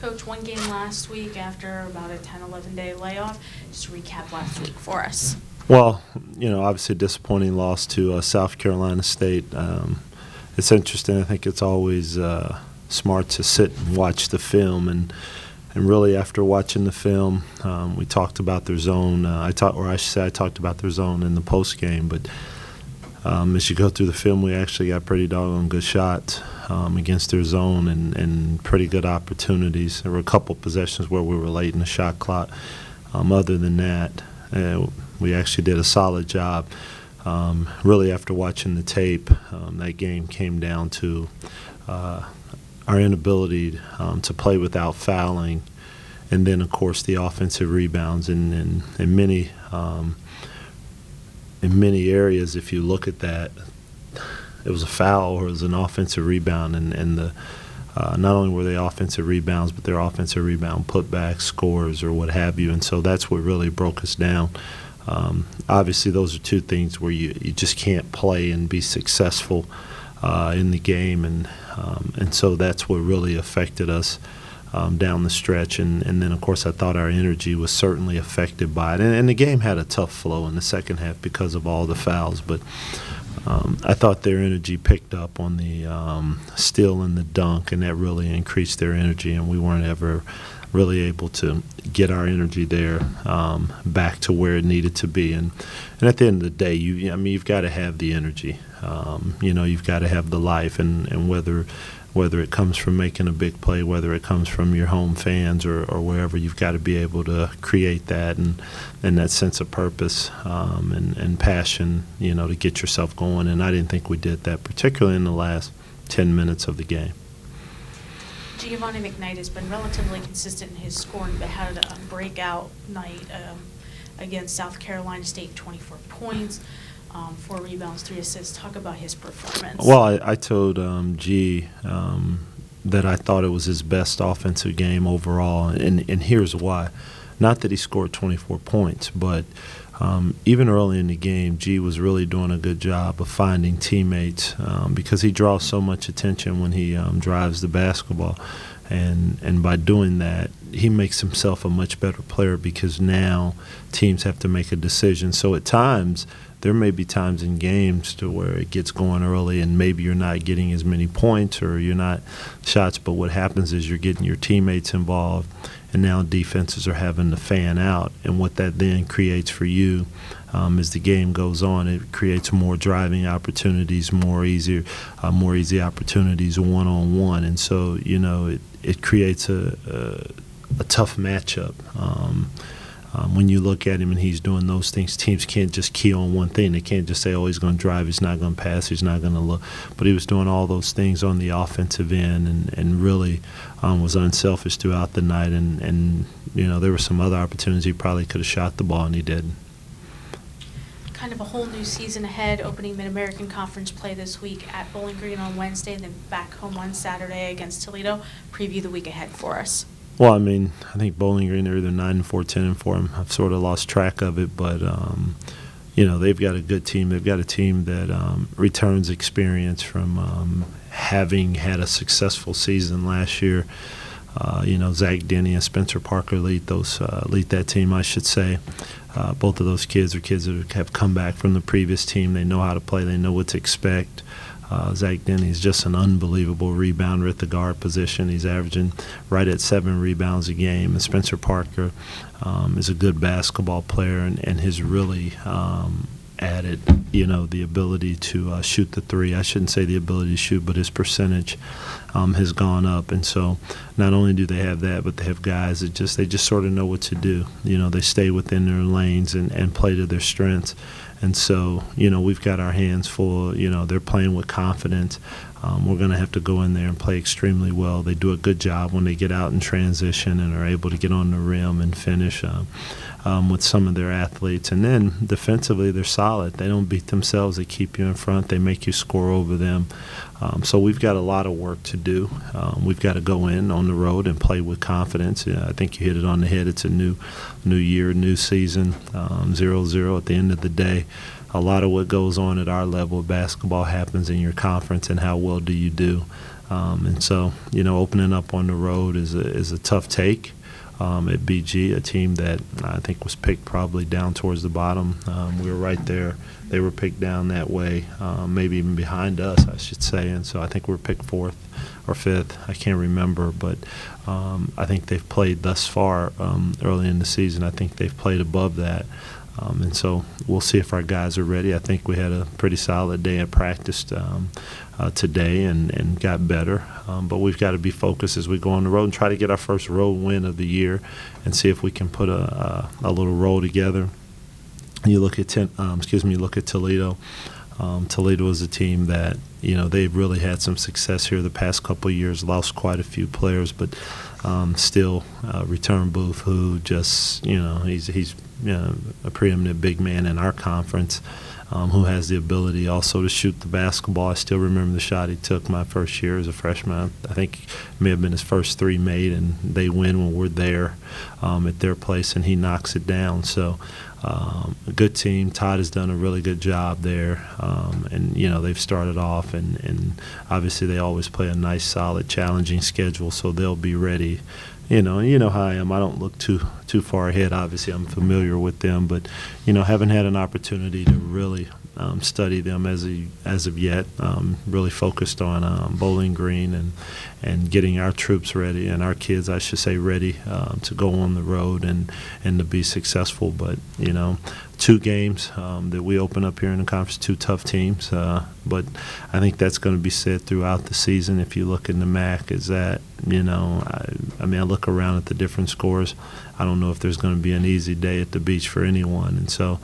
Coach, one game last week after about a 10, 11-day layoff. Just recap last week for us. Well, obviously a disappointing loss to South Carolina State. It's interesting. I think it's always smart to sit and watch the film, and really after watching the film, we talked about their zone. I talked about their zone in the post game, but as you go through the film, we actually got pretty doggone good shots against their zone and pretty good opportunities. There were a couple possessions where we were late in the shot clock. Other than that, we actually did a solid job. Really, after watching the tape, that game came down to our inability to play without fouling, and then, of course, the offensive rebounds. And in many areas, if you look at that, it was a foul or it was an offensive rebound, and not only were they offensive rebounds, but they're offensive rebound putbacks, scores, or what have you. And so that's what really broke us down. Obviously, those are two things where you just can't play and be successful in the game, and so that's what really affected us down the stretch. And then, of course, I thought our energy was certainly affected by it. And the game had a tough flow in the second half because of all the fouls, but I thought their energy picked up on the steal and the dunk, and that really increased their energy, and we weren't ever really able to get our energy there back to where it needed to be. And at the end of the day, you've got to have the energy. You've got to have the life, and whether it comes from making a big play, whether it comes from your home fans or wherever, you've got to be able to create that and that sense of purpose and passion, to get yourself going. And I didn't think we did that, particularly in the last 10 minutes of the game. Giovanni McKnight has been relatively consistent in his scoring, but had a breakout night against South Carolina State, 24 points. 4 rebounds, 3 assists. Talk about his performance. Well, I told G that I thought it was his best offensive game overall, and here's why. Not that he scored 24 points, but even early in the game, G was really doing a good job of finding teammates because he draws so much attention when he drives the basketball. And by doing that, he makes himself a much better player because now teams have to make a decision. So at times, there may be times in games to where it gets going early and maybe you're not getting as many points or you're not shots, but what happens is you're getting your teammates involved, and now defenses are having to fan out. And what that then creates for you as the game goes on, it creates more driving opportunities, more easy opportunities one-on-one. And so, it creates a tough matchup. When you look at him and he's doing those things, teams can't just key on one thing. They can't just say, oh, he's going to drive, he's not going to pass, he's not going to look. But he was doing all those things on the offensive end and really was unselfish throughout the night. And there were some other opportunities he probably could have shot the ball, and he didn't. Kind of a whole new season ahead, opening Mid-American Conference play this week at Bowling Green on Wednesday, and then back home on Saturday against Toledo. Preview the week ahead for us. Well, I think Bowling Green are either 9-4, 10-4. I've sort of lost track of it, but they've got a good team. They've got a team that returns experience from having had a successful season last year. Zach Denny and Spencer Parker lead that team, I should say. Both of those kids are kids that have come back from the previous team. They know how to play. They know what to expect. Zach Denny is just an unbelievable rebounder at the guard position. He's averaging right at 7 rebounds a game. And Spencer Parker is a good basketball player and has really added, the ability to shoot the three. I shouldn't say the ability to shoot, but his percentage has gone up. And so not only do they have that, but they have guys that they just sort of know what to do. They stay within their lanes and play to their strengths. And so, we've got our hands full. They're playing with confidence. We're going to have to go in there and play extremely well. They do a good job when they get out in transition and are able to get on the rim and finish with some of their athletes. And then defensively, they're solid. They don't beat themselves. They keep you in front. They make you score over them. So we've got a lot of work to do. We've got to go in on the road and play with confidence. I think you hit it on the head. It's a new year, new season, 0-0 at the end of the day. A lot of what goes on at our level of basketball happens in your conference, and how well do you do. And so, opening up on the road is a tough take. At BG, a team that I think was picked probably down towards the bottom. We were right there. They were picked down that way, maybe even behind us, I should say. And so I think we're picked 4th or 5th. I can't remember, but I think they've played thus far early in the season. I think they've played above that. And so we'll see if our guys are ready. I think we had a pretty solid day of practice today and got better. But we've got to be focused as we go on the road and try to get our first road win of the year and see if we can put a little roll together. You look at Toledo. Toledo is a team that, they've really had some success here the past couple of years, lost quite a few players, but still Return Booth, who just, he's a preeminent big man in our conference, who has the ability also to shoot the basketball. I still remember the shot he took my first year as a freshman. I think it may have been his first 3 made, and they win when we're there at their place, and he knocks it down. So a good team. Todd has done a really good job there, and they've started off, and obviously they always play a nice, solid, challenging schedule, so they'll be ready. And you know how I am. I don't look too far ahead. Obviously, I'm familiar with them, but haven't had an opportunity to really study them as of yet. Really focused on Bowling Green and getting our troops ready and our kids, I should say, ready to go on the road and to be successful. But 2 games that we open up here in the conference, 2 tough teams. But I think that's going to be said throughout the season. If you look in the MAC, is that I look around at the different scores. I don't know if there's going to be an easy day at the beach for anyone, and so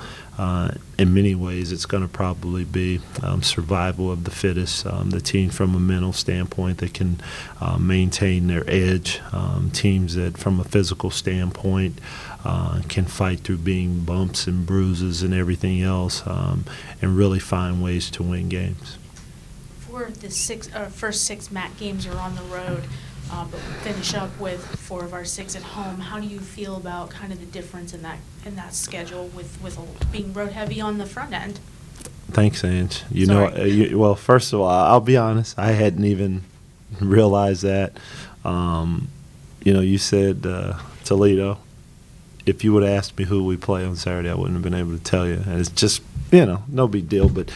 in many ways it's going to probably be survival of the fittest. The team from a mental standpoint that can maintain their edge. Teams that from a physical standpoint can fight through being bumps and bruises and everything else, and really find ways to win games. For the first 6 MAC games are on the road, but we finish up with 4 of our 6 at home. How do you feel about kind of the difference in that schedule with being road heavy on the front end? Thanks, Ange. Well, first of all, I'll be honest. I hadn't even realized that. You said Toledo. If you would have asked me who we play on Saturday, I wouldn't have been able to tell you. And it's just, no big deal. But,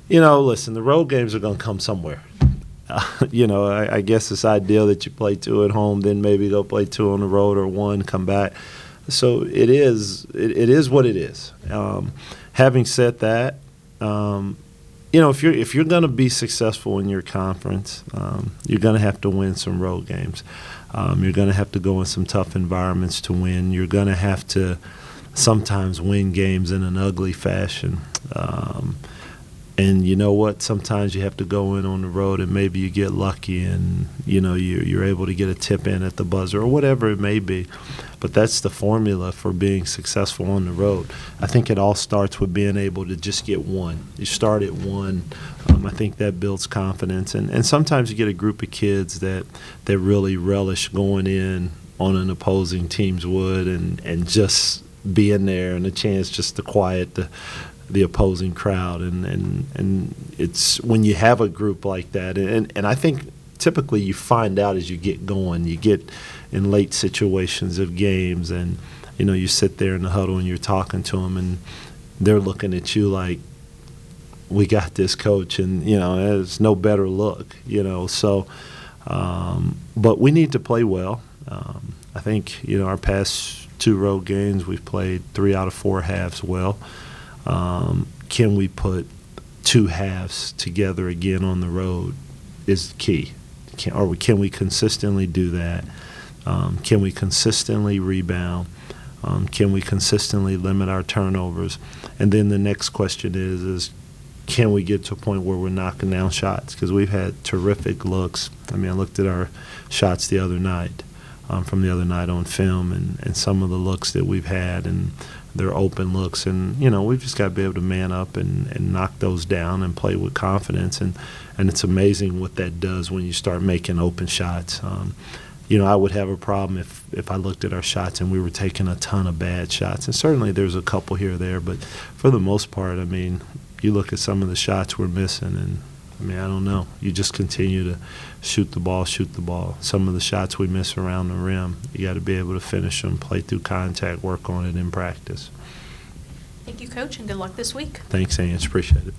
listen, the road games are going to come somewhere. I guess it's ideal that you play 2 at home, then maybe go play 2 on the road or 1, come back. So it is what it is. Having said that, if you're going to be successful in your conference, you're going to have to win some road games. You're going to have to go in some tough environments to win. You're going to have to sometimes win games in an ugly fashion. And you know what? Sometimes you have to go in on the road and maybe you get lucky and, you're able to get a tip in at the buzzer or whatever it may be. But that's the formula for being successful on the road. I think it all starts with being able to just get 1. You start at 1. I think that builds confidence. And sometimes you get a group of kids that really relish going in on an opposing team's wood and just being there and a chance just to quiet the opposing crowd, and it's when you have a group like that, and I think typically you find out as you get going, you get in late situations of games, and you sit there in the huddle and you're talking to them, and they're looking at you like, we got this, coach, and there's no better look, so but we need to play well. I think our past 2 road games we've played 3 out of 4 halves well. Can we put 2 halves together again on the road is key. Can we consistently do that? Can we consistently rebound? Can we consistently limit our turnovers? And then the next question is can we get to a point where we're knocking down shots? Because we've had terrific looks. I looked at our shots the other night, from the other night on film, and some of the looks that we've had, and they're open looks, and we've just got to be able to man up and knock those down and play with confidence, and it's amazing what that does when you start making open shots. I would have a problem if I looked at our shots and we were taking a ton of bad shots, and certainly there's a couple here or there, but for the most part, you look at some of the shots we're missing, and I mean, I don't know. You just continue to shoot the ball. Some of the shots we miss around the rim, you got to be able to finish them, play through contact, work on it in practice. Thank you, Coach, and good luck this week. Thanks, Ange. Appreciate it.